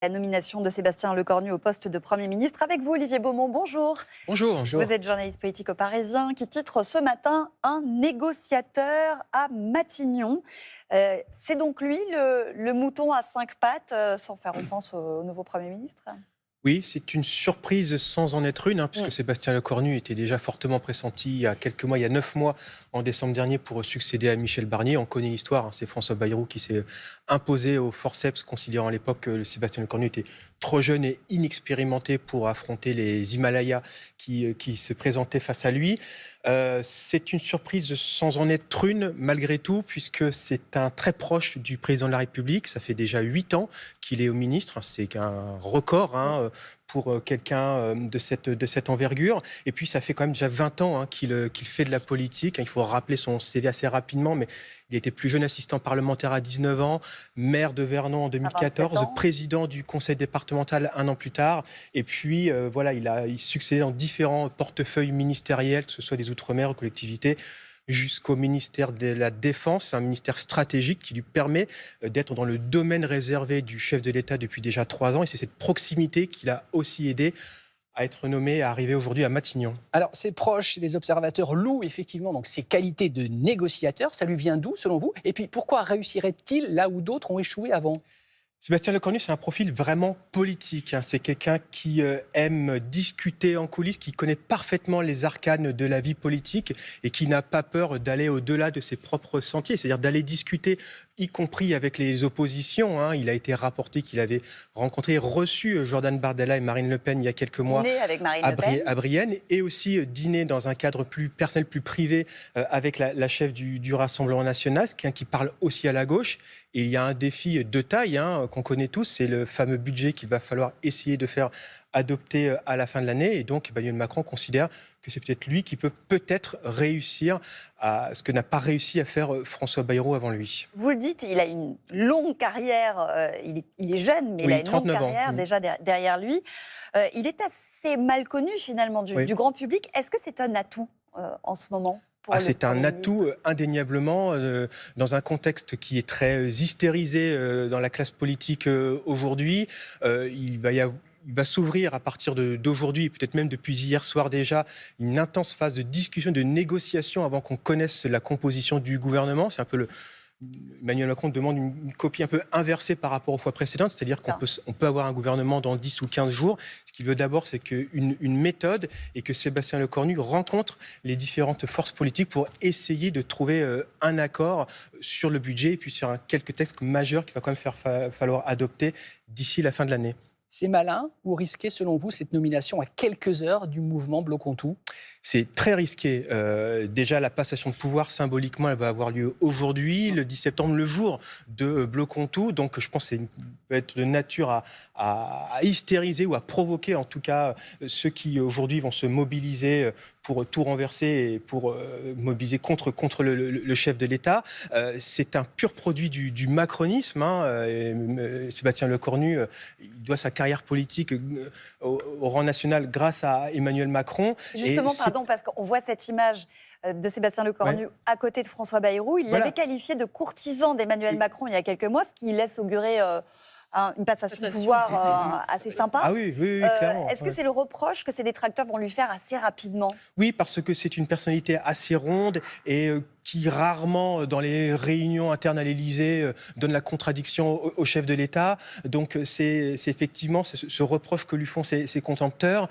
La nomination de Sébastien Lecornu au poste de Premier ministre. Avec vous, Olivier Beaumont, bonjour. Bonjour. Bonjour. Vous êtes journaliste politique au Parisien qui titre ce matin « Un négociateur à Matignon ». C'est donc lui le mouton à cinq pattes, sans faire offense au nouveau Premier ministre ? Oui, c'est une surprise sans en être une, puisque Sébastien Lecornu était déjà fortement pressenti il y a quelques mois, il y a 9 mois, en décembre dernier, pour succéder à Michel Barnier. On connaît l'histoire, c'est François Bayrou qui s'est imposé au forceps, considérant à l'époque que Sébastien Lecornu était trop jeune et inexpérimenté pour affronter les Himalayas qui se présentaient face à lui. C'est une surprise sans en être une, malgré tout, puisque c'est un très proche du président de la République. Ça fait déjà 8 ans qu'il est au ministre. C'est un record pour quelqu'un de cette envergure. Et puis, ça fait quand même déjà 20 ans qu'il fait de la politique. Il faut rappeler son CV assez rapidement, mais il était plus jeune assistant parlementaire à 19 ans, maire de Vernon en 2014, président du conseil départemental un an plus tard. Et puis, il succédait dans différents portefeuilles ministériels, que ce soit des Outre-mer, aux collectivités, jusqu'au ministère de la Défense, un ministère stratégique qui lui permet d'être dans le domaine réservé du chef de l'État depuis déjà 3 ans. Et c'est cette proximité qui l'a aussi aidé à être nommé, à arriver aujourd'hui à Matignon. Alors, ses proches, les observateurs louent effectivement donc, ses qualités de négociateur. Ça lui vient d'où, selon vous ? Et puis, pourquoi réussirait-il là où d'autres ont échoué avant ? Sébastien Lecornu, c'est un profil vraiment politique. C'est quelqu'un qui aime discuter en coulisses, qui connaît parfaitement les arcanes de la vie politique et qui n'a pas peur d'aller au-delà de ses propres sentiers, c'est-à-dire d'aller discuter, y compris avec les oppositions. Il a été rapporté qu'il avait rencontré, reçu Jordan Bardella et Marine Le Pen il y a quelques mois avec Marine Le Pen. À Brienne, et aussi dîner dans un cadre plus personnel, plus privé, avec la chef du Rassemblement national, quelqu'un qui parle aussi à la gauche. Et il y a un défi de taille qu'on connaît tous, c'est le fameux budget qu'il va falloir essayer de faire adopter à la fin de l'année. Et donc, Emmanuel Macron considère que c'est peut-être lui qui peut réussir à ce que n'a pas réussi à faire François Bayrou avant lui. Vous le dites, il a une longue carrière, il est jeune, mais il a une longue carrière déjà derrière lui. Il est assez mal connu finalement du grand public. Est-ce que c'est un atout en ce moment ? C'est un atout indéniablement dans un contexte qui est très hystérisé dans la classe politique aujourd'hui. Il va s'ouvrir à partir d'aujourd'hui, peut-être même depuis hier soir déjà, une intense phase de discussion, de négociation avant qu'on connaisse la composition du gouvernement. C'est un peu Emmanuel Macron demande une copie un peu inversée par rapport aux fois précédentes, c'est-à-dire qu'on peut avoir un gouvernement dans 10 ou 15 jours. Ce qu'il veut d'abord, c'est une méthode et que Sébastien Lecornu rencontre les différentes forces politiques pour essayer de trouver un accord sur le budget et puis sur quelques textes majeurs qu'il va quand même falloir adopter d'ici la fin de l'année. C'est malin ou risqué, selon vous, cette nomination à quelques heures du mouvement Bloquons Tout ? C'est très risqué. Déjà, la passation de pouvoir, symboliquement, elle va avoir lieu aujourd'hui, le 10 septembre, le jour de Bloquons Tout. Donc, je pense que ça peut être de nature à hystériser ou à provoquer, en tout cas, ceux qui, aujourd'hui, vont se mobiliser pour tout renverser et pour mobiliser contre le chef de l'État. C'est un pur produit du macronisme. Sébastien Lecornu, il doit sa carrière politique au rang national grâce à Emmanuel Macron. Justement, parce qu'on voit cette image de Sébastien Lecornu à côté de François Bayrou. Il l'avait qualifié de courtisan d'Emmanuel Macron il y a quelques mois, ce qui laisse augurer une passation de pouvoir assez sympa. Ah oui, clairement. Est-ce que c'est le reproche que ses détracteurs vont lui faire assez rapidement ? Oui, parce que c'est une personnalité assez ronde et qui rarement, dans les réunions internes à l'Élysée, donne la contradiction au chef de l'État. Donc c'est effectivement ce reproche que lui font ses contempteurs.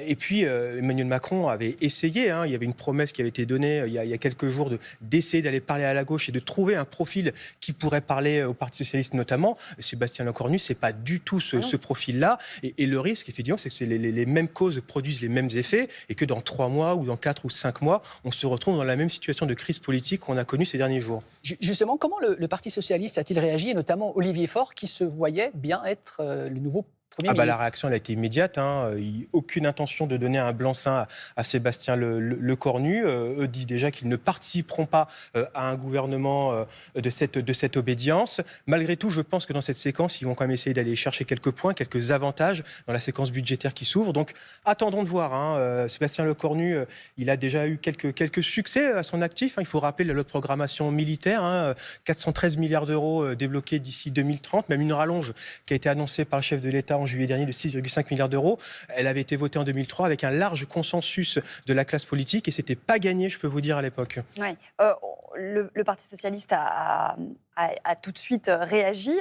Et puis Emmanuel Macron avait essayé, il y avait une promesse qui avait été donnée il y a quelques jours d'essayer d'aller parler à la gauche et de trouver un profil qui pourrait parler au Parti socialiste notamment. Sébastien Lecornu, c'est pas du tout ce profil-là. Et le risque, effectivement, c'est que les mêmes causes produisent les mêmes effets et que dans 3 mois ou dans 4 ou 5 mois, on se retrouve dans la même situation de crise politique qu'on a connue ces derniers jours. Justement, comment le Parti socialiste a-t-il réagi, et notamment Olivier Faure, qui se voyait bien être le nouveau Premier La ministre. réaction elle a été immédiate. Aucune intention de donner un blanc-seing à Sébastien Lecornu. Eux disent déjà qu'ils ne participeront pas à un gouvernement de cette obédience. Malgré tout, je pense que dans cette séquence, ils vont quand même essayer d'aller chercher quelques points, quelques avantages dans la séquence budgétaire qui s'ouvre. Donc, attendons de voir. Sébastien Lecornu, il a déjà eu quelques succès à son actif. Il faut rappeler la loi de programmation militaire, 413 milliards d'euros débloqués d'ici 2030, même une rallonge qui a été annoncée par le chef de l'État en juillet dernier de 6,5 milliards d'euros. Elle avait été votée en 2003 avec un large consensus de la classe politique et c'était pas gagné, je peux vous dire, à l'époque. Ouais. Le Parti socialiste a tout de suite réagi.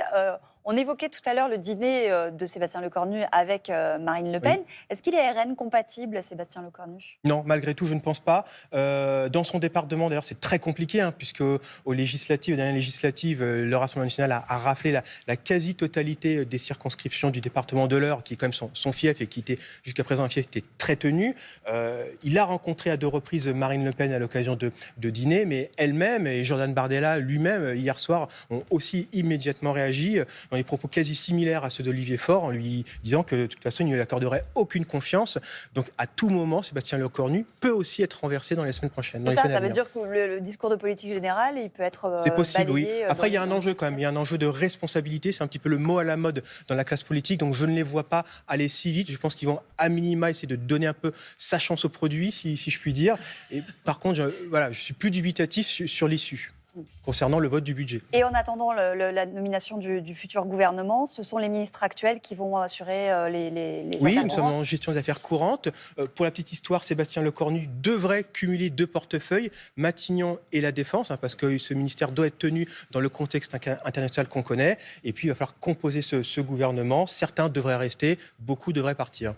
On évoquait tout à l'heure le dîner de Sébastien Lecornu avec Marine Le Pen. Oui. Est-ce qu'il est RN compatible, Sébastien Lecornu ? Non, malgré tout, je ne pense pas. Dans son département, d'ailleurs, c'est très compliqué, puisque aux dernières législatives, le Rassemblement national a raflé la quasi-totalité des circonscriptions du département de l'Eure, qui est quand même son fief et qui était jusqu'à présent un fief qui était très tenu. Il a rencontré à 2 reprises Marine Le Pen à l'occasion de dîner, mais elle-même et Jordan Bardella lui-même, hier soir, ont aussi immédiatement réagi dans des propos quasi similaires à ceux d'Olivier Faure, en lui disant que de toute façon, il ne lui accorderait aucune confiance. Donc, à tout moment, Sébastien Lecornu peut aussi être renversé dans les semaines prochaines. Ça veut dire que le discours de politique générale, il peut être c'est possible, balayé, oui. Après, il y a un enjeu quand même. Il y a un enjeu de responsabilité. C'est un petit peu le mot à la mode dans la classe politique. Donc, je ne les vois pas aller si vite. Je pense qu'ils vont, à minima, essayer de donner un peu sa chance au produit, si je puis dire. Et par contre, je suis plus dubitatif sur l'issue concernant le vote du budget. Et en attendant la nomination du futur gouvernement, ce sont les ministres actuels qui vont assurer les oui, affaires nous sommes en gestion des affaires courantes. Pour la petite histoire, Sébastien Lecornu devrait cumuler 2 portefeuilles, Matignon et la Défense, parce que ce ministère doit être tenu dans le contexte international qu'on connaît. Et puis, il va falloir composer ce gouvernement. Certains devraient rester, beaucoup devraient partir.